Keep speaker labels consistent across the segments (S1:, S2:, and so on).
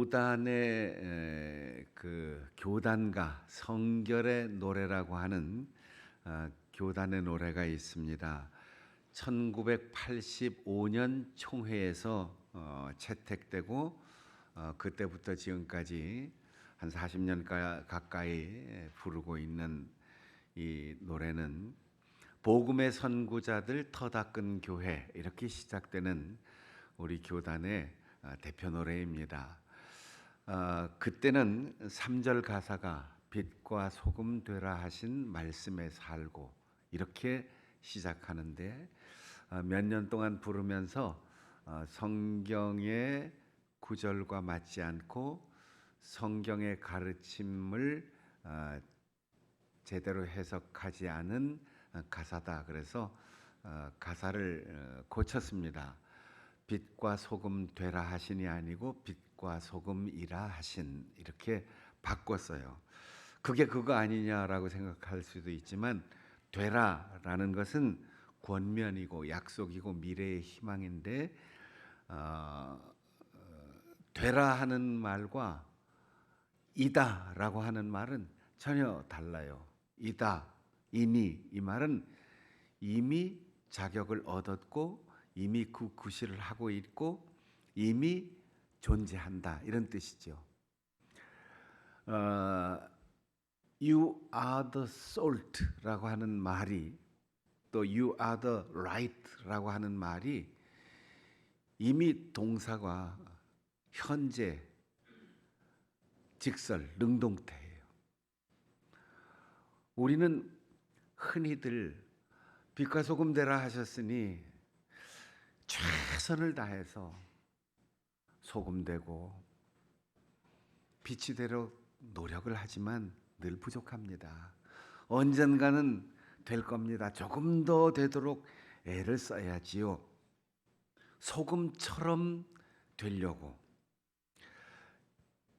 S1: 교단의 그 교단가 성결의 노래라고 하는 교단의 노래가 있습니다. 1985년 총회에서 채택되고 그때부터 지금까지 한 40년 가까이 부르고 있는 이 노래는 복음의 선구자들 터닦은 교회, 이렇게 시작되는 우리 교단의 대표 노래입니다. 그때는 3절 가사가 빛과 소금 되라 하신 말씀에 살고, 이렇게 시작하는데 몇 년 동안 부르면서 성경의 구절과 맞지 않고 성경의 가르침을 제대로 해석하지 않은 가사다. 그래서 가사를 고쳤습니다. 빛과 소금 되라 하신이 아니고 빛과 소금이라 하신, 이렇게 바꿨어요. 그게 그거 아니냐라고 생각할 수도 있지만, 되라라는 것은 권면이고 약속이고 미래의 희망인데 되라 하는 말과 이다라고 하는 말은 전혀 달라요. 이다, 이니, 이 말은 이미 자격을 얻었고 이미 그 구실을 하고 있고 이미 존재한다, 이런 뜻이죠. You are the salt라고 하는 말이, 또 You are the light라고 하는 말이 이미 동사가 현재 직설 능동태예요. 우리는 흔히들 빛과 소금 되라 하셨으니 최선을 다해서 소금 되고 빛이 되려 노력을 하지만 늘 부족합니다. 언젠가는 될 겁니다. 조금 더 되도록 애를 써야지요. 소금처럼 되려고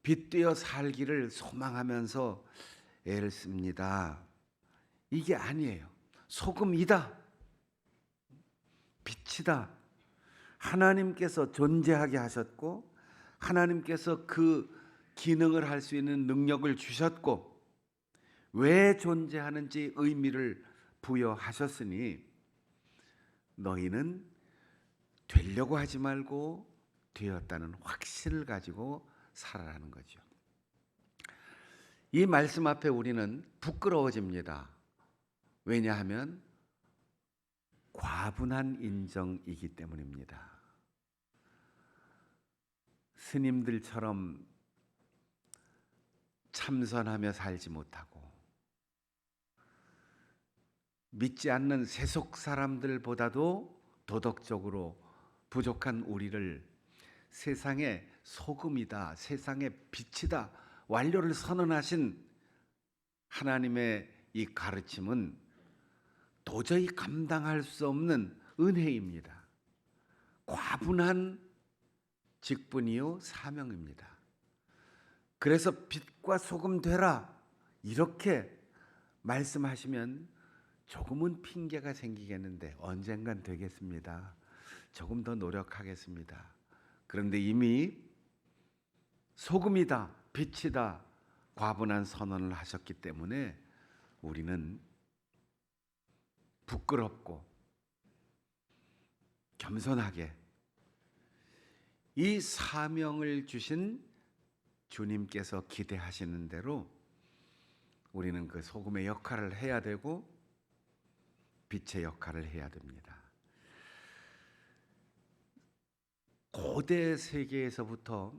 S1: 빛되어 살기를 소망하면서 애를 씁니다. 이게 아니에요. 소금이다, 빛이다. 하나님께서 존재하게 하셨고 하나님께서 그 기능을 할 수 있는 능력을 주셨고 왜 존재하는지 의미를 부여하셨으니 너희는 되려고 하지 말고 되었다는 확신을 가지고 살아라는 거죠. 이 말씀 앞에 우리는 부끄러워집니다. 왜냐하면 과분한 인정이기 때문입니다. 스님들처럼 참선하며 살지 못하고 믿지 않는 세속 사람들보다도 도덕적으로 부족한 우리를 세상의 소금이다, 세상의 빛이다, 완료를 선언하신 하나님의 이 가르침은 도저히 감당할 수 없는 은혜입니다. 과분한 직분이요 사명입니다. 그래서 빛과 소금 되라, 이렇게 말씀하시면 조금은 핑계가 생기겠는데 언젠간 되겠습니다. 조금 더 노력하겠습니다. 그런데 이미 소금이다, 빛이다, 과분한 선언을 하셨기 때문에 우리는 부끄럽고 겸손하게 이 사명을 주신 주님께서 기대하시는 대로 우리는 그 소금의 역할을 해야 되고 빛의 역할을 해야 됩니다. 고대 세계에서부터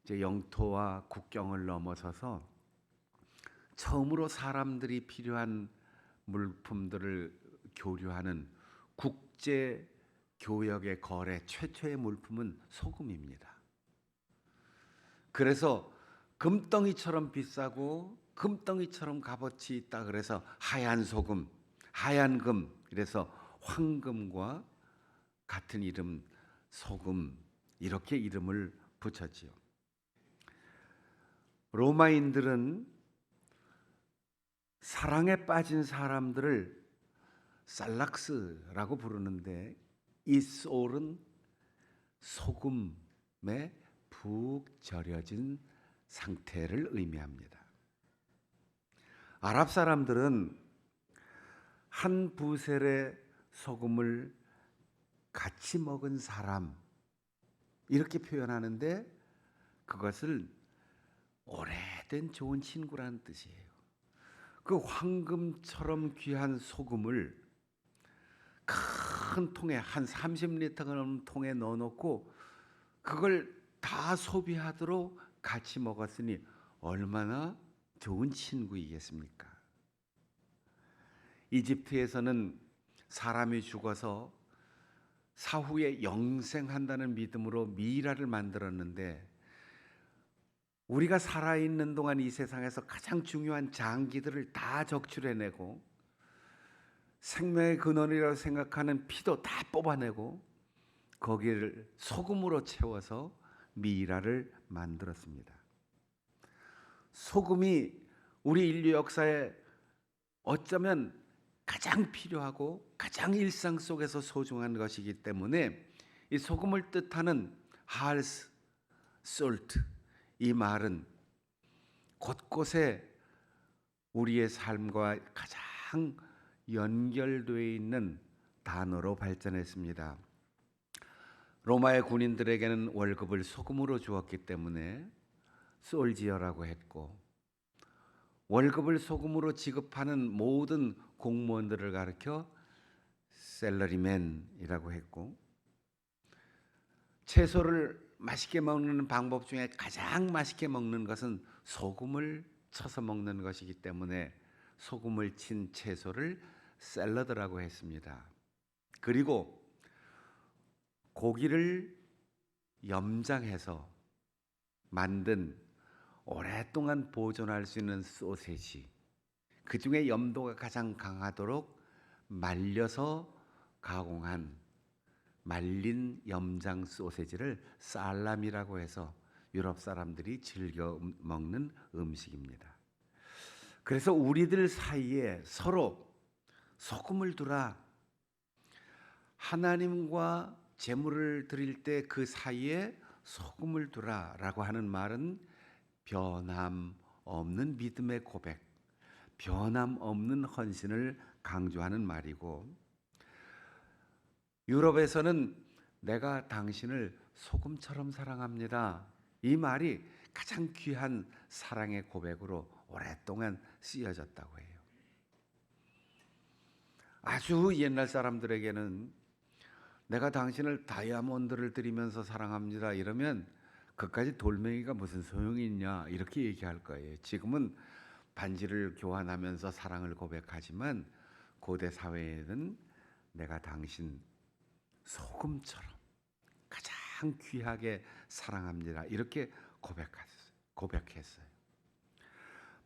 S1: 이제 영토와 국경을 넘어서서 처음으로 사람들이 필요한 물품들을 교류하는 국제 교역의 거래 최초의 물품은 소금입니다. 그래서 금덩이처럼 비싸고 금덩이처럼 값어치 있다 그래서 하얀 소금, 하얀 금, 그래서 황금과 같은 이름 소금, 이렇게 이름을 붙였지요. 로마인들은 사랑에 빠진 사람들을 살락스라고 부르는데 이 소울은 소금의 푹 절여진 상태를 의미합니다. 아랍 사람들은 한 부셀의 소금을 같이 먹은 사람 이렇게 표현하는데 그것을 오래된 좋은 친구라는 뜻이에요. 그 황금처럼 귀한 소금을 큰 통에 한 30리터가 넘는 통에 넣어놓고 그걸 다 소비하도록 같이 먹었으니 얼마나 좋은 친구이겠습니까? 이집트에서는 사람이 죽어서 사후에 영생한다는 믿음으로 미이라를 만들었는데 우리가 살아있는 동안 이 세상에서 가장 중요한 장기들을 다 적출해내고 생명의 근원이라고 생각하는 피도 다 뽑아내고 거기를 소금으로 채워서 미이라를 만들었습니다. 소금이 우리 인류 역사에 어쩌면 가장 필요하고 가장 일상 속에서 소중한 것이기 때문에 이 소금을 뜻하는 할스, 솔트 이 말은 곳곳에 우리의 삶과 가장 연결되어 있는 단어로 발전했습니다. 로마의 군인들에게는 월급을 소금으로 주었기 때문에 솔지어라고 했고 월급을 소금으로 지급하는 모든 공무원들을 가리켜 셀러리맨이라고 했고 채소를 맛있게 먹는 방법 중에 가장 맛있게 먹는 것은 소금을 쳐서 먹는 것이기 때문에 소금을 친 채소를 샐러드라고 했습니다. 그리고 고기를 염장해서 만든 오랫동안 보존할 수 있는 소세지, 그 중에 염도가 가장 강하도록 말려서 가공한 말린 염장 소세지를 살람이라고 해서 유럽 사람들이 즐겨 먹는 음식입니다. 그래서 우리들 사이에 서로 소금을 두라. 하나님과 제물을 드릴 때 그 사이에 소금을 두라라고 하는 말은 변함 없는 믿음의 고백, 변함 없는 헌신을 강조하는 말이고 유럽에서는 내가 당신을 소금처럼 사랑합니다. 이 말이 가장 귀한 사랑의 고백으로 오랫동안 쓰여졌다고 해요. 아주 옛날 사람들에게는 내가 당신을 다이아몬드를 드리면서 사랑합니다. 이러면 그까지 돌멩이가 무슨 소용이 있냐 이렇게 얘기할 거예요. 지금은 반지를 교환하면서 사랑을 고백하지만 고대 사회에는 내가 당신 소금처럼 가장 귀하게 사랑합니다. 이렇게 고백했어요.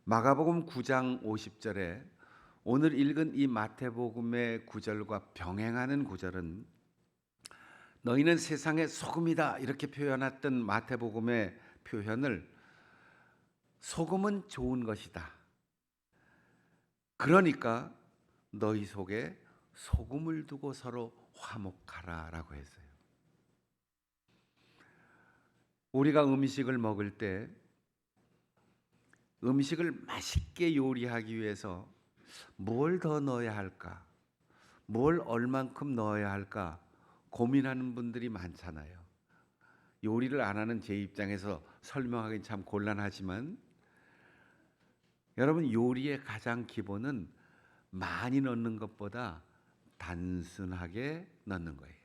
S1: 마가복음 9장 50절에 오늘 읽은 이 마태복음의 구절과 병행하는 구절은 너희는 세상의 소금이다 이렇게 표현했던 마태복음의 표현을 소금은 좋은 것이다. 그러니까 너희 속에 소금을 두고 서로 화목하라라고 했어요. 우리가 음식을 먹을 때 음식을 맛있게 요리하기 위해서 뭘 더 넣어야 할까? 뭘 얼만큼 넣어야 할까? 고민하는 분들이 많잖아요. 요리를 안 하는 제 입장에서 설명하기 참 곤란하지만 여러분 요리의 가장 기본은 많이 넣는 것보다 단순하게 넣는 거예요.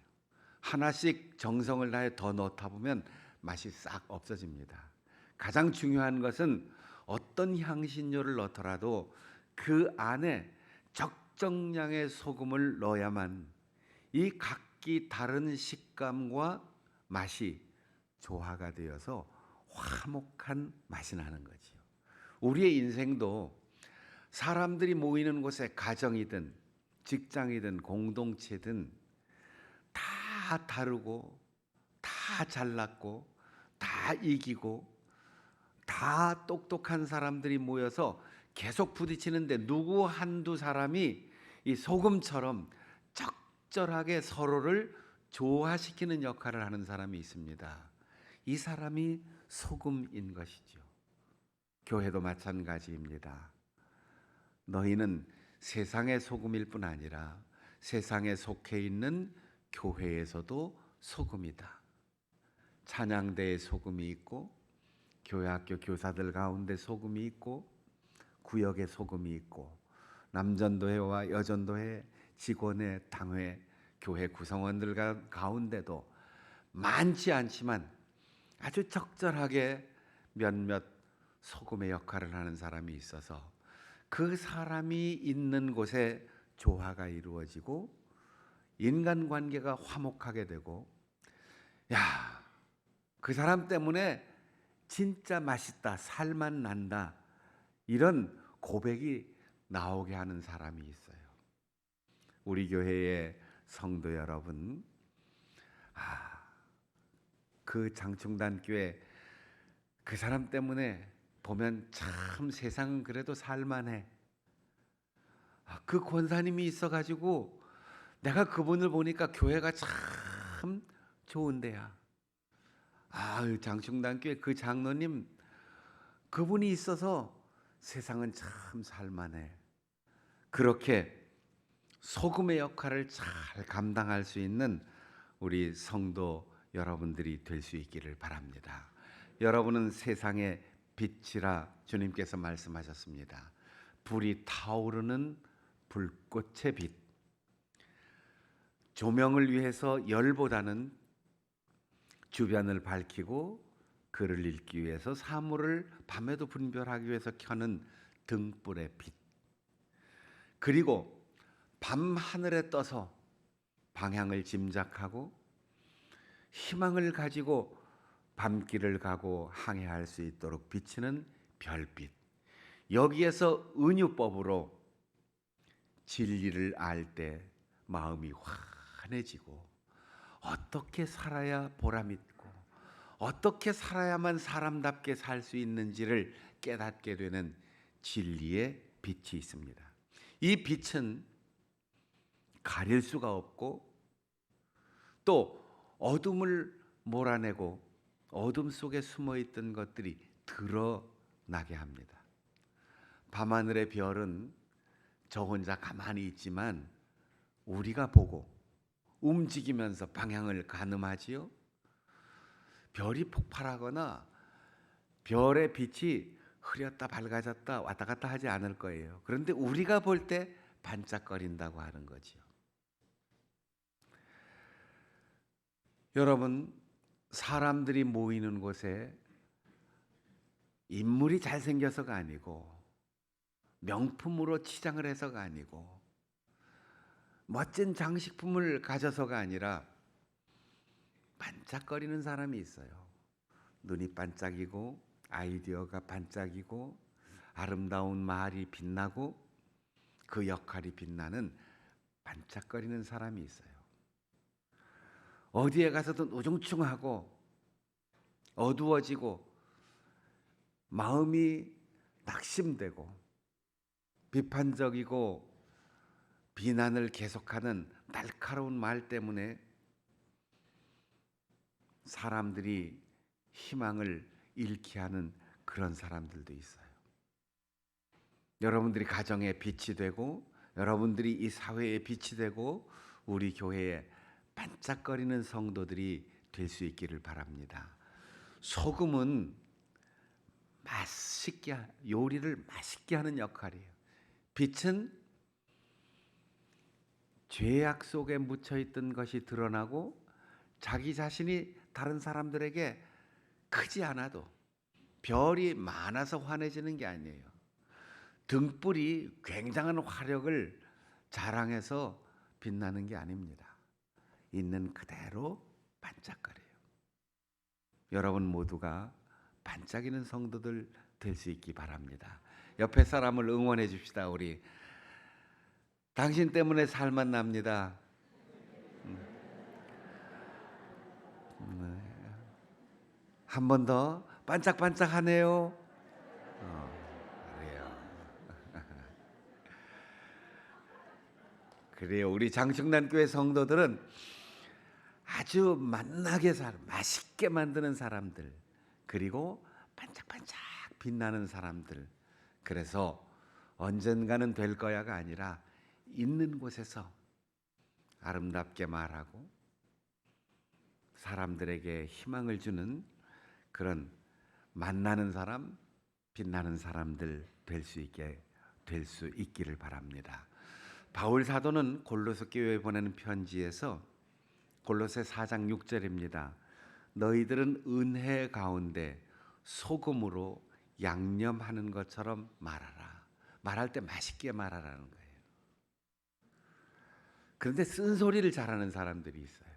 S1: 하나씩 정성을 다해 더 넣다 보면 맛이 싹 없어집니다. 가장 중요한 것은 어떤 향신료를 넣더라도 그 안에 적정량의 소금을 넣어야만 이 각기 다른 식감과 맛이 조화가 되어서 화목한 맛이 나는 거지요. 우리의 인생도 사람들이 모이는 곳에 가정이든 직장이든 공동체든 다 다르고 다 잘났고 다 이기고 다 똑똑한 사람들이 모여서 계속 부딪히는데 누구 한두 사람이 이 소금처럼 적절하게 서로를 조화시키는 역할을 하는 사람이 있습니다. 이 사람이 소금인 것이죠. 교회도 마찬가지입니다. 너희는 세상의 소금일 뿐 아니라 세상에 속해 있는 교회에서도 소금이다. 찬양대에 소금이 있고 교회 학교 교사들 가운데 소금이 있고 구역에 소금이 있고 남전도회와 여전도회 직원의 당회 교회 구성원들 가운데도 많지 않지만 아주 적절하게 몇몇 소금의 역할을 하는 사람이 있어서 그 사람이 있는 곳에 조화가 이루어지고 인간관계가 화목하게 되고 야, 그 사람 때문에 진짜 맛있다, 살만 난다 이런 고백이 나오게 하는 사람이 있어요. 우리 교회의 성도 여러분, 그 장충단 교회 그 사람 때문에 보면 참 세상은 그래도 살만해. 그 권사님이 있어가지고 내가 그분을 보니까 교회가 참 좋은데야. 장충단 교회 그 장로님 그분이 있어서 세상은 참 살만해. 그렇게 소금의 역할을 잘 감당할 수 있는 우리 성도 여러분들이 될 수 있기를 바랍니다. 여러분은 세상의 빛이라 주님께서 말씀하셨습니다. 불이 타오르는 불꽃의 빛. 조명을 위해서 열보다는 주변을 밝히고 글을 읽기 위해서 사물을 밤에도 분별하기 위해서 켜는 등불의 빛. 그리고 밤 하늘에 떠서 방향을 짐작하고 희망을 가지고 밤길을 가고 항해할 수 있도록 비치는 별빛. 여기에서 은유법으로 진리를 알 때 마음이 환해지고 어떻게 살아야 보람있고 어떻게 살아야만 사람답게 살 수 있는지를 깨닫게 되는 진리의 빛이 있습니다. 이 빛은 가릴 수가 없고 또 어둠을 몰아내고 어둠 속에 숨어있던 것들이 드러나게 합니다. 밤하늘의 별은 저 혼자 가만히 있지만 우리가 보고 움직이면서 방향을 가늠하지요. 별이 폭발하거나 별의 빛이 흐렸다 밝아졌다 왔다 갔다 하지 않을 거예요. 그런데 우리가 볼 때 반짝거린다고 하는 거지요. 여러분, 사람들이 모이는 곳에 인물이 잘생겨서가 아니고 명품으로 치장을 해서가 아니고 멋진 장식품을 가져서가 아니라 반짝거리는 사람이 있어요. 눈이 반짝이고 아이디어가 반짝이고 아름다운 말이 빛나고 그 역할이 빛나는 반짝거리는 사람이 있어요. 어디에 가서든 우중충하고 어두워지고 마음이 낙심되고 비판적이고 비난을 계속하는 날카로운 말 때문에 사람들이 희망을 잃게 하는 그런 사람들도 있어요. 여러분들이 가정의 빛이 되고 여러분들이 이 사회의 빛이 되고 우리 교회에 반짝거리는 성도들이 될 수 있기를 바랍니다. 소금은 요리를 맛있게 하는 역할이에요. 빛은 죄악 속에 묻혀있던 것이 드러나고 자기 자신이 다른 사람들에게 크지 않아도 별이 많아서 환해지는 게 아니에요. 등불이 굉장한 화력을 자랑해서 빛나는 게 아닙니다. 있는 그대로 반짝거려요. 여러분 모두가 반짝이는 성도들 될 수 있기 바랍니다. 옆에 사람을 응원해 줍시다. 우리 당신 때문에 살만 납니다. 한 번 더 반짝반짝하네요. 그래요. 그래요. 우리 장충단 교회 성도들은 아주 맛나게 맛있게 만드는 사람들. 그리고 반짝반짝 빛나는 사람들. 그래서 언젠가는 될 거야가 아니라 있는 곳에서 아름답게 말하고 사람들에게 희망을 주는 그런 만나는 사람, 빛나는 사람들 될 수 있기를 바랍니다. 바울 사도는 골로새 교회에 보내는 편지에서 골로새 4장 6절입니다. 너희들은 은혜 가운데 소금으로 양념하는 것처럼 말하라. 말할 때 맛있게 말하라는 거예요. 그런데 쓴소리를 잘하는 사람들이 있어요.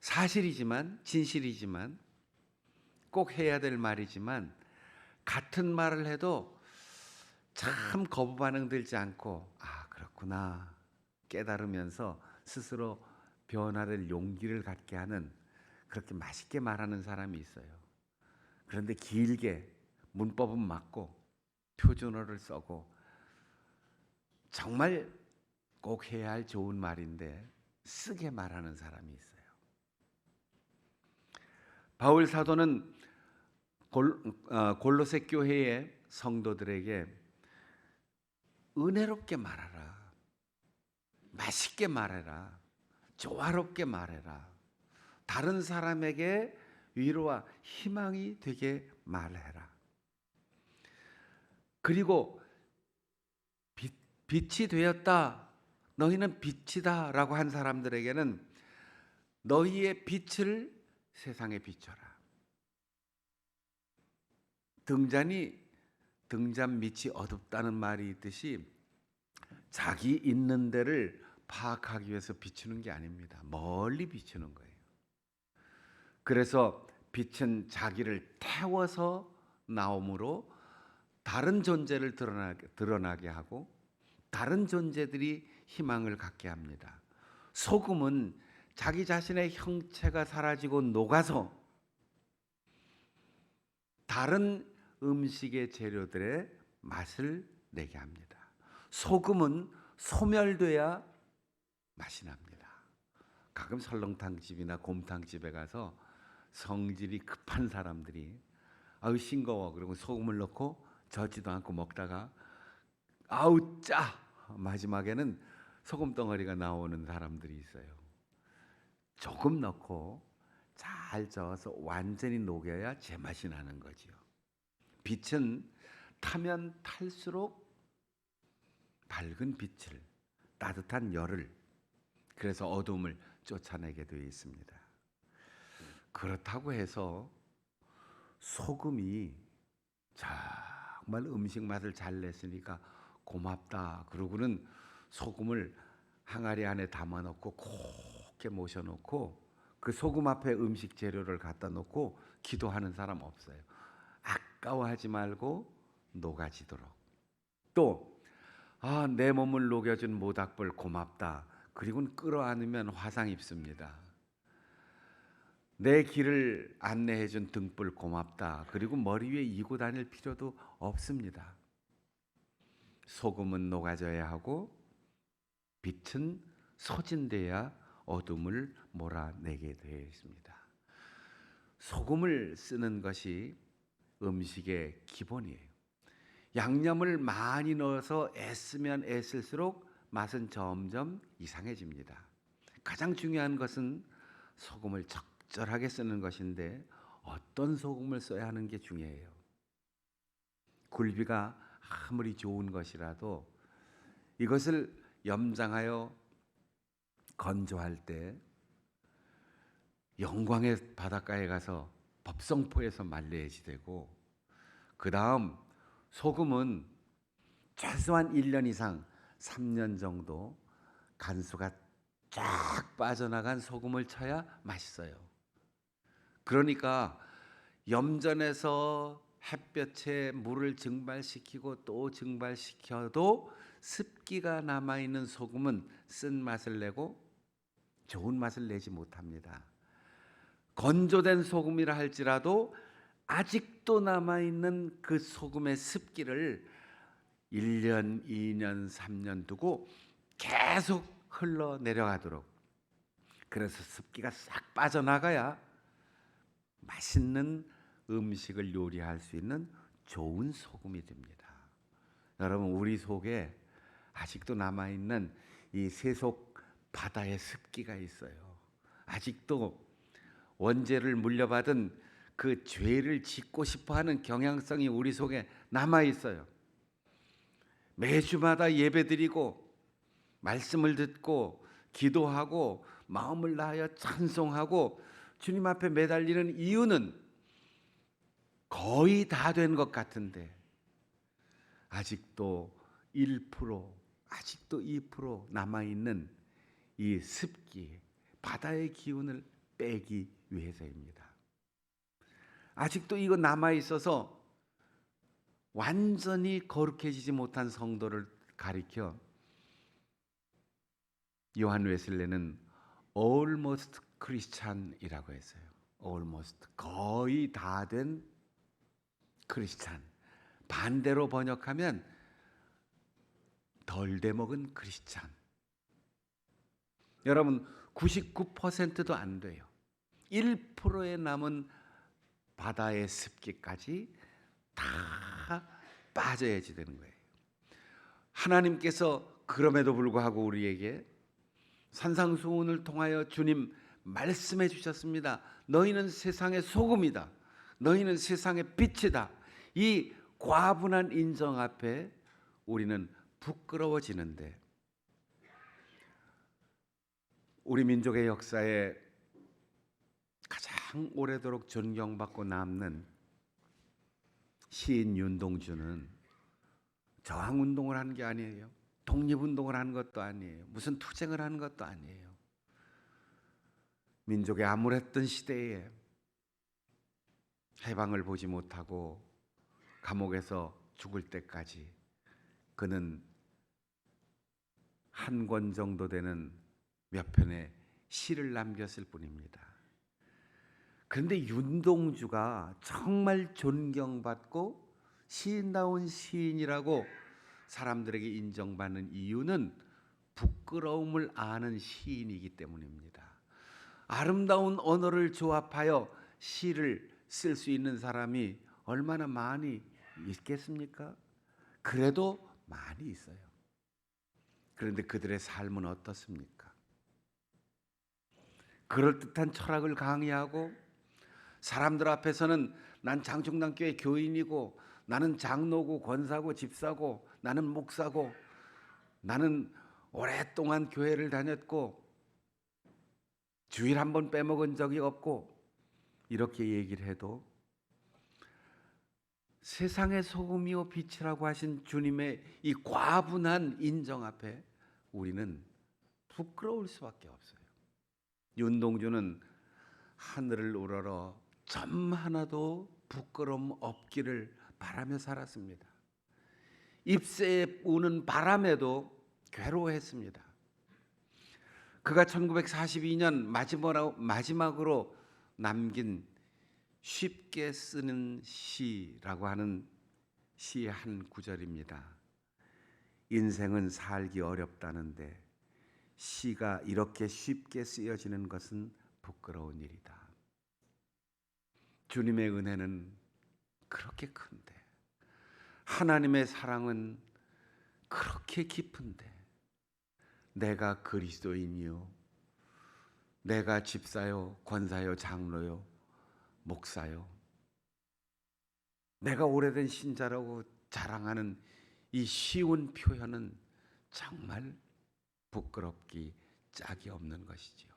S1: 사실이지만, 진실이지만, 꼭 해야 될 말이지만 같은 말을 해도 참 거부 반응 들지 않고 그렇구나 깨달으면서 스스로 변화될 용기를 갖게 하는, 그렇게 맛있게 말하는 사람이 있어요. 그런데 길게 문법은 맞고 표준어를 써고 정말 꼭 해야 할 좋은 말인데 쓰게 말하는 사람이 있어요. 바울 사도는 골로새 교회의 성도들에게 은혜롭게 말하라, 맛있게 말해라, 조화롭게 말해라, 다른 사람에게 위로와 희망이 되게 말해라. 그리고 빛이 되었다, 너희는 빛이다 라고 한 사람들에게는 너희의 빛을 세상에 비춰라. 등잔 밑이 어둡다는 말이 있듯이 자기 있는 데를 파악하기 위해서 비추는 게 아닙니다. 멀리 비추는 거예요. 그래서 빛은 자기를 태워서 나옴으로 다른 존재를 드러나게 하고 다른 존재들이 희망을 갖게 합니다. 소금은 자기 자신의 형체가 사라지고 녹아서 다른 음식의 재료들의 맛을 내게 합니다. 소금은 소멸돼야 맛이 납니다. 가끔 설렁탕집이나 곰탕집에 가서 성질이 급한 사람들이 싱거워 그러고 소금을 넣고 젓지도 않고 먹다가 짜! 마지막에는 소금 덩어리가 나오는 사람들이 있어요. 조금 넣고 잘 저어서 완전히 녹여야 제맛이 나는 거지요. 빛은 타면 탈수록 밝은 빛을, 따뜻한 열을, 그래서 어둠을 쫓아내게 되어 있습니다. 그렇다고 해서 소금이 정말 음식 맛을 잘 냈으니까 고맙다 그러고는 소금을 항아리 안에 담아 놓고 곱게 모셔놓고 그 소금 앞에 음식 재료를 갖다 놓고 기도하는 사람 없어요. 아까워하지 말고 녹아지도록. 또 내 몸을 녹여준 모닥불 고맙다. 그리고는 끌어안으면 화상 입습니다. 내 길을 안내해준 등불 고맙다. 그리고 머리 위에 이고 다닐 필요도 없습니다. 소금은 녹아져야 하고 빛은 소진돼야 어둠을 몰아내게 되어 있습니다. 소금을 쓰는 것이 음식의 기본이에요. 양념을 많이 넣어서 애쓰면 애쓸수록 맛은 점점 이상해집니다. 가장 중요한 것은 소금을 적절하게 쓰는 것인데 어떤 소금을 써야 하는 게 중요해요. 굴비가 아무리 좋은 것이라도 이것을 염장하여 건조할 때 영광의 바닷가에 가서 법성포에서 말려야지 되고, 그 다음 소금은 최소한 1년 이상 3년 정도 간수가 쫙 빠져나간 소금을 쳐야 맛있어요. 그러니까 염전에서 햇볕에 물을 증발시키고 또 증발시켜도 습기가 남아있는 소금은 쓴맛을 내고 좋은 맛을 내지 못합니다. 건조된 소금이라 할지라도 아직도 남아있는 그 소금의 습기를 1년, 2년, 3년 두고 계속 흘러내려가도록, 그래서 습기가 싹 빠져나가야 맛있는 음식을 요리할 수 있는 좋은 소금이 됩니다. 여러분, 우리 속에 아직도 남아있는 이 세속 바다의 습기가 있어요. 아직도 원죄를 물려받은 그 죄를 짓고 싶어하는 경향성이 우리 속에 남아 있어요. 매주마다 예배드리고 말씀을 듣고 기도하고 마음을 다하여 찬송하고 주님 앞에 매달리는 이유는 거의 다 된 것 같은데 아직도 1%, 아직도 2% 남아있는 이 습기, 바다의 기운을 빼기 위해서입니다. 아직도 이거 남아있어서 완전히 거룩해지지 못한 성도를 가리켜 요한 웨슬레는 almost Christian이라고 했어요. almost, 거의 다 된 크리스찬. 반대로 번역하면 덜 되먹은 크리스찬. 여러분, 99%도 안 돼요. 1%에 남은 바다의 습기까지 다 빠져야지 되는 거예요. 하나님께서 그럼에도 불구하고 우리에게 산상수훈을 통하여 주님 말씀해 주셨습니다. 너희는 세상의 소금이다. 너희는 세상의 빛이다. 이 과분한 인정 앞에 우리는 부끄러워지는데, 우리 민족의 역사에 가장 오래도록 존경받고 남는 시인 윤동주는 저항운동을 한 게 아니에요. 독립운동을 한 것도 아니에요. 무슨 투쟁을 한 것도 아니에요. 민족의 암울했던 시대에 해방을 보지 못하고 감옥에서 죽을 때까지 그는 한 권 정도 되는 몇 편의 시를 남겼을 뿐입니다. 그런데 윤동주가 정말 존경받고 시인다운 시인이라고 사람들에게 인정받는 이유는 부끄러움을 아는 시인이기 때문입니다. 아름다운 언어를 조합하여 시를 쓸 수 있는 사람이 얼마나 많이 있겠습니까? 그래도 많이 있어요. 그런데 그들의 삶은 어떻습니까? 그럴듯한 철학을 강의하고 사람들 앞에서는 난 장충당교회 교인이고 나는 장로고 권사고 집사고 나는 목사고 나는 오랫동안 교회를 다녔고 주일 한 번 빼먹은 적이 없고 이렇게 얘기를 해도 세상의 소금이요 빛이라고 하신 주님의 이 과분한 인정 앞에 우리는 부끄러울 수밖에 없어요. 윤동주는 하늘을 우러러 점 하나도 부끄러움 없기를 바라며 살았습니다. 잎새에 우는 바람에도 괴로워했습니다. 그가 1942년 마지막으로 남긴 쉽게 쓰는 시라고 하는 시의 한 구절입니다. 인생은 살기 어렵다는데 시가 이렇게 쉽게 쓰여지는 것은 부끄러운 일이다. 주님의 은혜는 그렇게 큰데, 하나님의 사랑은 그렇게 깊은데, 내가 그리스도인이요, 내가 집사요, 권사요, 장로요, 목사요, 내가 오래된 신자라고 자랑하는 이 쉬운 표현은 정말 부끄럽기 짝이 없는 것이지요.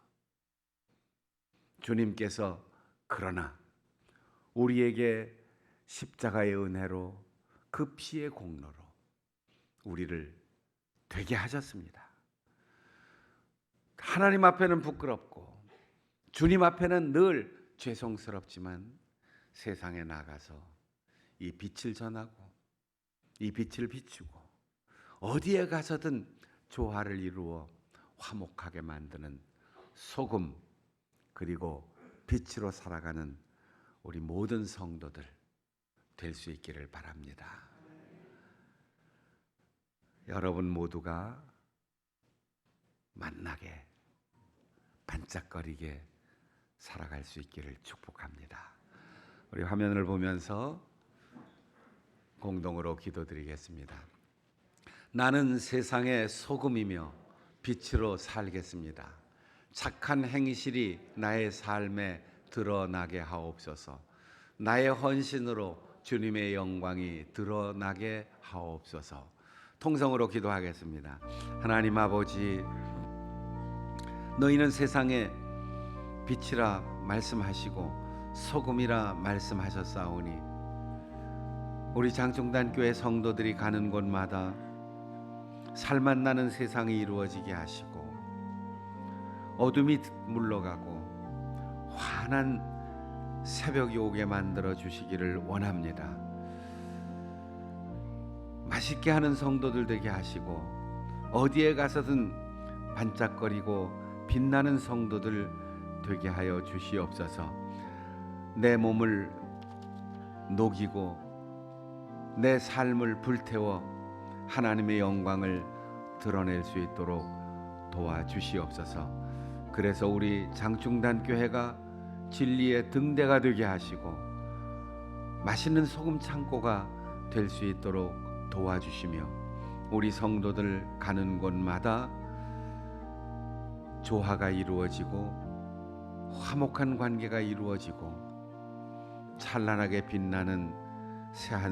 S1: 주님께서 그러나 우리에게 십자가의 은혜로 그 피의 공로로 우리를 되게 하셨습니다. 하나님 앞에는 부끄럽고 주님 앞에는 늘 죄송스럽지만 세상에 나가서 이 빛을 전하고 이 빛을 비추고 어디에 가서든 조화를 이루어 화목하게 만드는 소금 그리고 빛으로 살아가는 우리 모든 성도들 될 수 있기를 바랍니다. 여러분 모두가 만나게 반짝거리게 살아갈 수 있기를 축복합니다. 우리 화면을 보면서 공동으로 기도드리겠습니다. 나는 세상의 소금이며 빛으로 살겠습니다. 착한 행실이 나의 삶에 드러나게 하옵소서. 나의 헌신으로 주님의 영광이 드러나게 하옵소서. 통성으로 기도하겠습니다. 하나님 아버지, 너희는 세상의 빛이라 말씀하시고 소금이라 말씀하셨사오니 우리 장충단교회 성도들이 가는 곳마다 살맛 나는 세상이 이루어지게 하시고 어둠이 물러가고 환한 새벽이 오게 만들어 주시기를 원합니다. 맛있게 하는 성도들 되게 하시고 어디에 가서든 반짝거리고 빛나는 성도들 되게 하여 주시옵소서. 내 몸을 녹이고 내 삶을 불태워 하나님의 영광을 드러낼 수 있도록 도와주시옵소서. 그래서 우리 장충단교회가 진리의 등대가 되게 하시고 맛있는 소금 창고가 될 수 있도록 도와주시며 우리 성도들 가는 곳마다 조화가 이루어지고 화목한 관계가 이루어지고 찬란하게 빛나는 새한